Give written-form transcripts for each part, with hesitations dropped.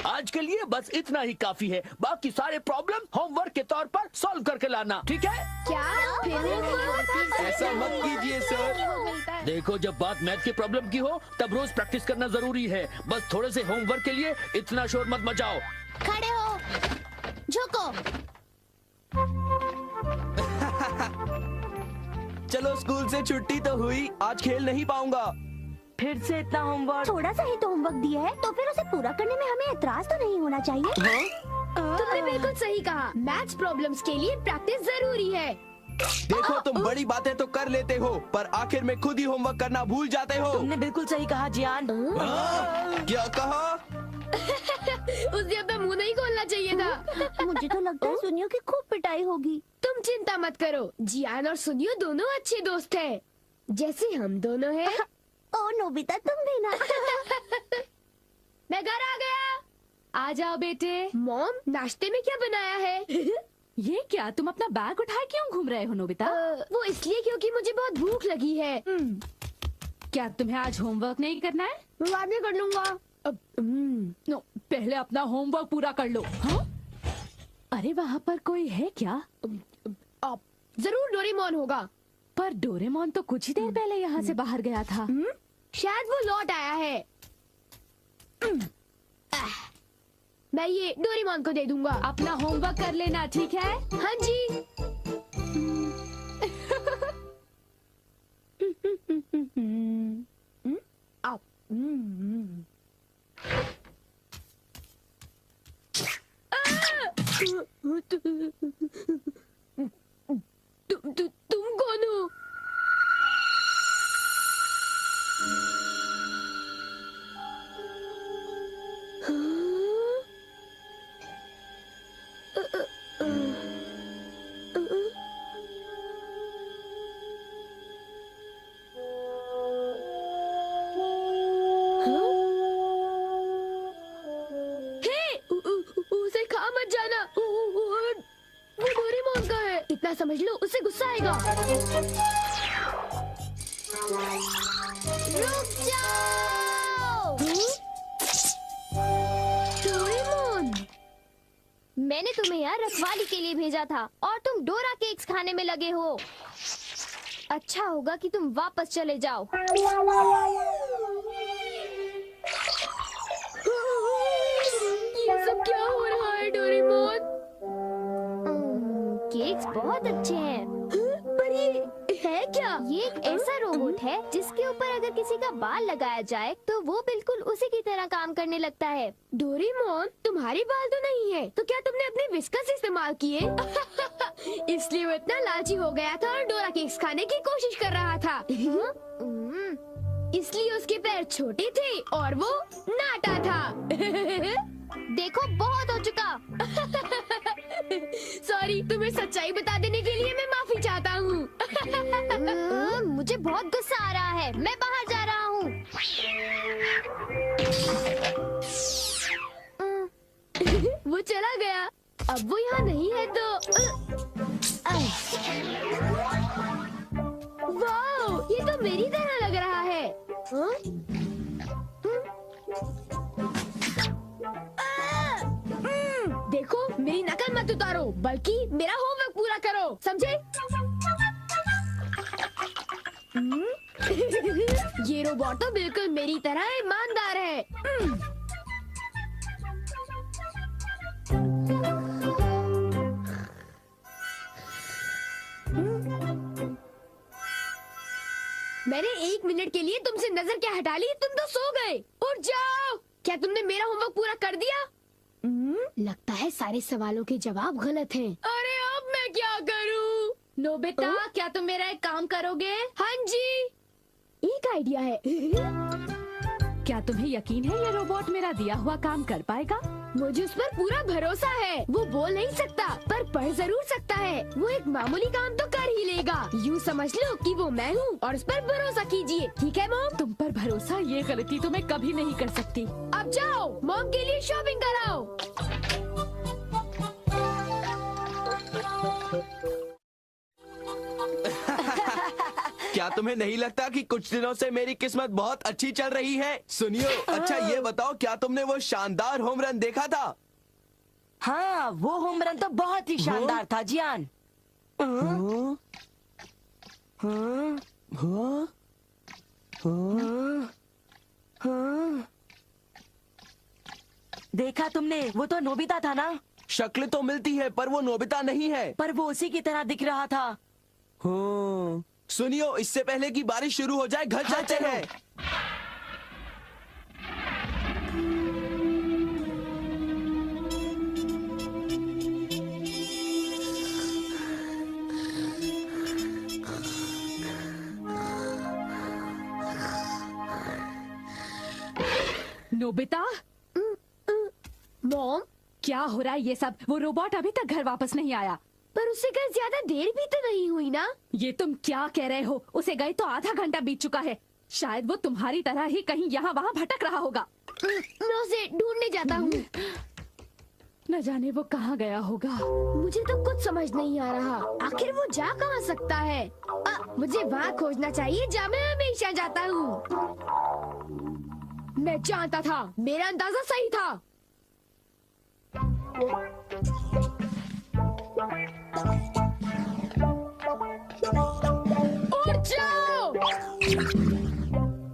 आज के लिए बस इतना ही काफी है। बाकी सारे प्रॉब्लम होमवर्क के तौर पर सॉल्व करके लाना, ठीक है? क्या? ऐसा मत कीजिए सर। देखो, जब बात मैथ की प्रॉब्लम की हो तब रोज प्रैक्टिस करना जरूरी है। बस थोड़े से होमवर्क के लिए इतना शोर मत मचाओ। खड़े हो, झुको। चलो, स्कूल से छुट्टी तो हुई, आज खेल नहीं पाऊंगा। फिर से इतना होमवर्क? थोड़ा सा ही तो होमवर्क दिया है, तो फिर उसे पूरा करने में हमें एतराज तो नहीं होना चाहिए। तुमने बिल्कुल सही कहा। मैथ्स प्रॉब्लम्स के लिए प्रैक्टिस जरूरी है। देखो, तुम बड़ी बातें तो कर लेते हो, पर आखिर में खुद ही होमवर्क करना भूल जाते हो। तुमने बिल्कुल सही कहा जियान। क्या कहा? उसे अपना मुंह नहीं खोलना चाहिए था। मुझे तो लगता है सुनियो की खूब पिटाई होगी। तुम चिंता मत करो, जियान और सुनियो दोनों अच्छे दोस्त हैं, जैसे हम दोनों हैं। ओ नोबिता, तुम भी ना। मैं घर आ गया। आ जाओ बेटे। मॉम, नाश्ते में क्या बनाया है? ये क्या, तुम अपना बैग उठाए क्यों घूम रहे हो नोबिता? वो इसलिए क्योंकि मुझे बहुत भूख लगी है। क्या तुम्हें आज होमवर्क नहीं करना है? मैं बाद में कर लूंगा। नो, पहले अपना होमवर्क पूरा कर लो। हाँ? अरे वहाँ पर कोई है क्या? जरूर डोरेमोन होगा। पर डोरेमोन तो कुछ ही देर पहले यहाँ से बाहर गया था। शायद वो लौट आया है। मैं ये डोरेमोन को दे दूंगा। अपना होमवर्क कर लेना, ठीक है? हाँ जी। तुम कौन हो? उसे खा मत जाना। वो डोरेमोन का है, इतना समझ लो, उससे गुस्सा आएगा। रुक जाओ। डोरेमोन, मैंने तुम्हें यहाँ रखवाली के लिए भेजा था और तुम डोरा केक्स खाने में लगे हो। अच्छा होगा कि तुम वापस चले जाओ। ये सब क्या हो रहा है डोरेमोन? केक्स बहुत अच्छे हैं। पर ये है क्या? ये एक ऐसा रोबोट है जिसके ऊपर अगर किसी का बाल लगाया जाए तो वो बिल्कुल उसी की तरह काम करने लगता है। डोरेमोन, तुम्हारे बाल तो नहीं है, तो क्या तुमने अपने विस्कस इस्तेमाल किए? इसलिए वो इतना लालची हो गया था और डोरा केक्स खाने की कोशिश कर रहा था। इसलिए उसके पैर छोटे थे और वो नाटा था। देखो, बहुत हो चुका। सॉरी, तुम्हें सच्चाई बता देने के लिए मैं माफी चाहता हूँ। मुझे बहुत गुस्सा आ रहा है, मैं बाहर जा रहा हूँ। वो चला गया। अब वो यहाँ नहीं है तो वाह, ये तो मेरी तरह लग रहा है। देखो, मेरी नकल मत उतारो, बल्कि मेरा होमवर्क पूरा करो, समझे? ये रोबोट तो बिल्कुल मेरी तरह ईमानदार है। मैंने 1 मिनट के लिए तुमसे नजर क्या हटा ली, तुम तो सो गए। उठ जाओ। क्या तुमने मेरा होमवर्क पूरा कर दिया? लगता है सारे सवालों के जवाब गलत हैं। अरे अब मैं क्या करूं? नोबिता, क्या तुम मेरा एक काम करोगे? हाँ जी, एक आइडिया है। क्या तुम्हें यकीन है ये रोबोट मेरा दिया हुआ काम कर पाएगा? मुझे उस पर पूरा भरोसा है। वो बोल नहीं सकता पर पढ़ जरूर सकता है। वो एक मामूली काम तो कर ही लेगा। यूँ समझ लो कि वो मैं हूँ और उस पर भरोसा कीजिए, ठीक है मॉम? तुम पर भरोसा, ये गलती तो मैं कभी नहीं कर सकती। अब जाओ, मॉम के लिए शॉपिंग कराओ। क्या तुम्हें नहीं लगता कि कुछ दिनों से मेरी किस्मत बहुत अच्छी चल रही है? सुनियो, अच्छा ये बताओ, क्या तुमने वो शानदार होम रन देखा था? हाँ, वो होम रन तो बहुत ही शानदार था जियान। हाँ? हाँ? हाँ? हाँ। देखा तुमने, वो तो नोबिता था ना? शक्ल तो मिलती है पर वो नोबिता नहीं है। पर वो उसी की तरह दिख रहा था। हाँ। सुनियो, इससे पहले कि बारिश शुरू हो जाए घर हाँ, चलते चलो। हैं। नोबिता, मॉम, क्या हो रहा है ये सब? वो रोबोट अभी तक घर वापस नहीं आया। पर उससे कल ज्यादा देर भी तो नहीं हुई ना। ये तुम क्या कह रहे हो? उसे गए तो आधा घंटा बीत चुका है। शायद वो तुम्हारी तरह ही कहीं यहाँ वहाँ भटक रहा होगा। मैं उसे ढूंढने जाता हूँ। न जाने वो कहाँ गया होगा। मुझे तो कुछ समझ नहीं आ रहा, आखिर वो जा कहाँ सकता है? मुझे वहाँ खोजना चाहिए जहाँ मैं हमेशा जाता हूँ। मैं जानता था, मेरा अंदाजा सही था। उठ जाओ!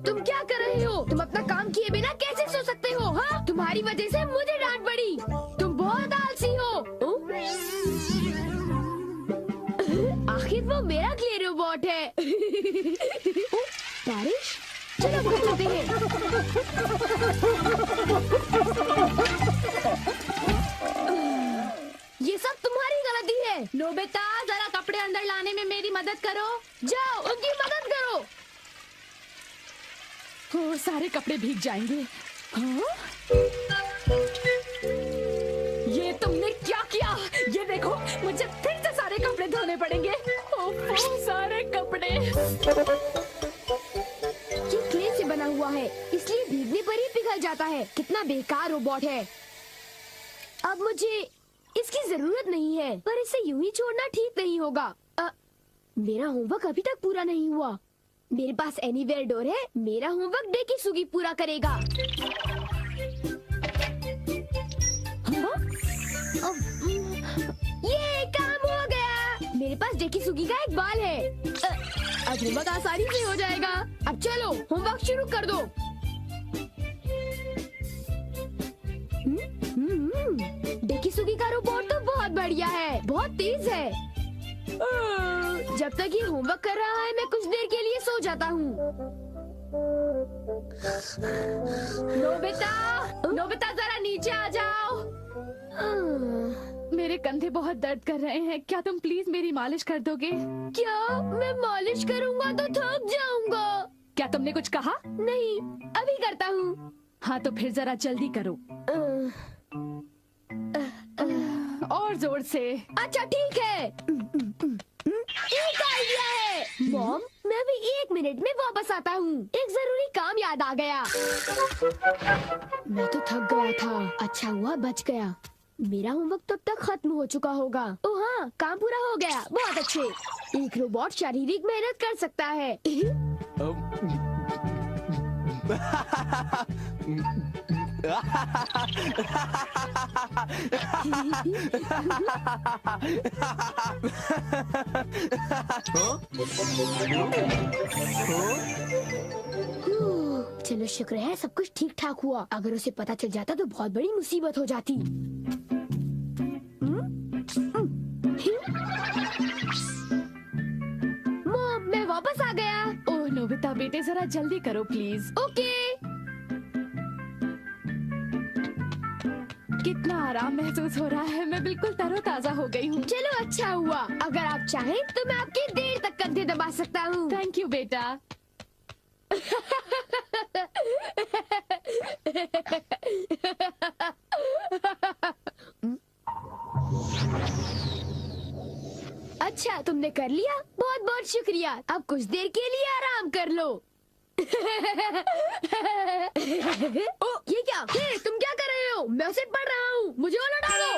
तुम क्या कर रहे हो? तुम अपना काम किए बिना कैसे सो सकते हो? हाँ, तुम्हारी वजह से मुझे डांट पड़ी। तुम बहुत आलसी हो। आखिर वो मेरा क्ले रोबोट है। बारिश, चलो घर चलते हैं। ये सब तुम्हारी गलती है। नोबिता, जरा कपड़े अंदर लाने में मेरी मदद करो। जाओ, उनकी मदद करो। ओ, सारे कपड़े भीग जाएंगे। हाँ? ये तुमने क्या किया? ये देखो, मुझे फिर से सारे कपड़े धोने पड़ेंगे। ओह, सारे कपड़े। ये क्ले से बना हुआ है, इसलिए भीगने पर ही पिघल जाता है। कितना बेकार रोबोट है। अब मुझे इसकी जरूरत नहीं है, पर इसे यूं ही छोड़ना ठीक नहीं होगा। मेरा होमवर्क अभी तक पूरा नहीं हुआ। मेरे पास एनीवेयर डोर है। मेरा होमवर्क डेकिसुगी पूरा करेगा। हाँ? ये काम हो गया। मेरे पास डेकिसुगी का एक बाल है। अब होमवर्क आसानी से हो जाएगा। अब चलो, होमवर्क शुरू कर दो। डेकिसुगी का रोबोट तो बहुत बढ़िया है, बहुत तेज है। जब तक ये होमवर्क कर रहा है, मैं कुछ देर के लिए सो जाता हूँ। नोबिता, जरा नीचे आ जाओ। मेरे कंधे बहुत दर्द कर रहे हैं। क्या तुम प्लीज मेरी मालिश कर दोगे? क्या? मैं मालिश करूँगा तो थक जाऊंगा। क्या तुमने कुछ कहा? नहीं, अभी करता हूँ। हाँ, तो फिर जरा जल्दी करो। और जोर से। अच्छा ठीक है। एक आइडिया है। मॉम, मैं अभी 1 मिनट में वापस आता हूँ। एक जरूरी काम याद आ गया। मैं तो थक गया था। अच्छा हुआ बच गया। मेरा होमवर्क तब तक खत्म हो चुका होगा। ओह हाँ, काम पूरा हो गया। बहुत अच्छे। एक रोबोट शारीरिक मेहनत कर सकता है। चलो शुक्र है सब कुछ ठीक ठाक हुआ। अगर उसे पता चल जाता तो बहुत बड़ी मुसीबत हो जाती। मॉम, मैं वापस आ गया। ओह नोबिता बेटे, जरा जल्दी करो प्लीज। ओके। कितना आराम महसूस हो रहा है। मैं बिल्कुल तरोताजा हो गई हूँ। चलो अच्छा हुआ। अगर आप चाहें तो मैं आपके देर तक कंधे दबा सकता हूँ। थैंक यू बेटा। अच्छा, तुमने कर लिया? बहुत बहुत शुक्रिया। अब कुछ देर के लिए आराम कर लो। ओ, ये क्या? हे, तुम क्या कर रहे हो? मैं उसे पढ़ रहा हूँ। मुझे और डालो।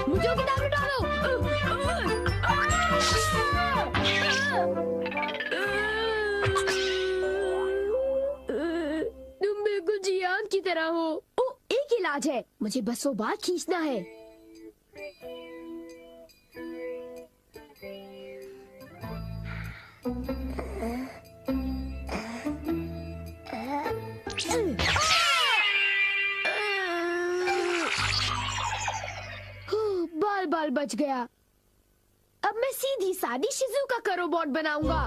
मुझे किताब डालो। तरह हो। ओ, एक इलाज है, मुझे बस वो बाल खींचना है। बाल बाल बच गया। अब मैं सीधी सादी शिजुका का रोबोट बनाऊंगा।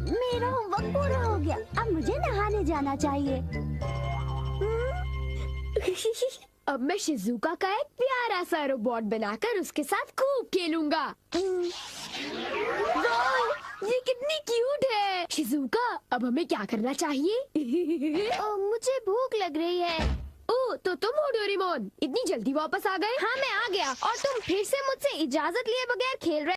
मेरा होमवर्क पूरा हो गया, अब मुझे नहाने जाना चाहिए। अब मैं शिजुका का एक प्यारा सा रोबोट बनाकर उसके साथ खूब खेलूंगा। वाह, ये कितनी क्यूट है। शिजुका, अब हमें क्या करना चाहिए? मुझे भूख लग रही है। ओ, तो तुम हो डोरेमोन, इतनी जल्दी वापस आ गए? हाँ, मैं आ गया और तुम फिर से मुझसे इजाजत लिए बगैर खेल रहे